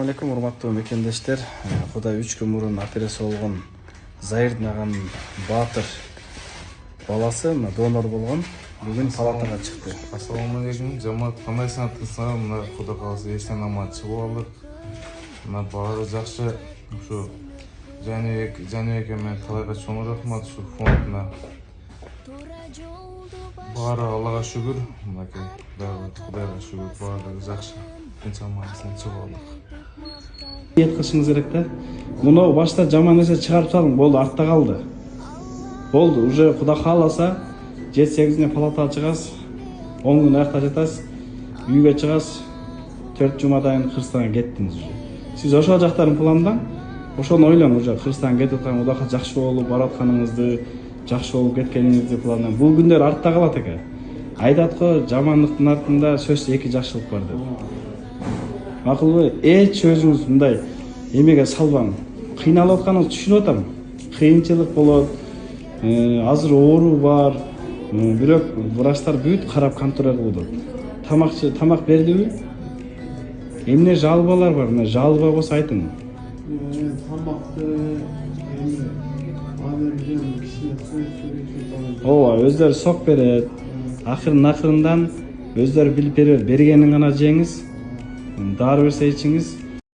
Assalamu alaikum, урматтуу мекендештер. Кудай 3 күн мурун операция болгон Заирдин агамдын Баатыр баласы донор болгон. Бүгүн палатага чыкты. Assalamu alaikum, жамаат кандайсыңар, тынсыңар? Мына Кудай кааласа эстен аман чыгып алдык. Мына баары жакшы. Ушу Жаныбек менен талайга чоң рахмат ушу фондуна. Баары Аллага шүгүр. Мынакей Кудайга шүгүр, баары жакшы. Тынчамасынан чыгып алдык. Ниет кылышыңыз керек да. Муну башта жаман нерсе чыгарып салың, болду, артта калды. Болду, уже Кудай кааласа 7-8-не палатага чыгасыз. 10 күн аякта жатасыз. Үйгө чыгасыз. 4 жумадан Кыргызстанга кеттиңиз уже. Сиз ошол жактарын пландаң. Ошону ойлоң, уже Кыргызстанга кетип аткан, Кудайга жакшы болуп баратканыңызды, жакшы болуп кеткениңизди пландаң. Бул күндөр артта калат экен. Айдат го, жамандыктын артында сөзсүз 2 жакшылык бар деп. Макулбу, эч өзүңүз мындай эмеге салбаң. Кыйналып атканыңызды түшүнүп атам. Кыйынчылык болот. Азыр оору бар. Бирок врачтар бүт карап контроль кылып атат. Тамак бердиби? Эмне жалобалар бар? Мына жалоба болсо айтың. Тамакты алерген кишилер Ооба, өздөрү сок берет. Акырындан өздөрү билип берет. Бергенин гана жеңиз. Дары берсе ичиңиз.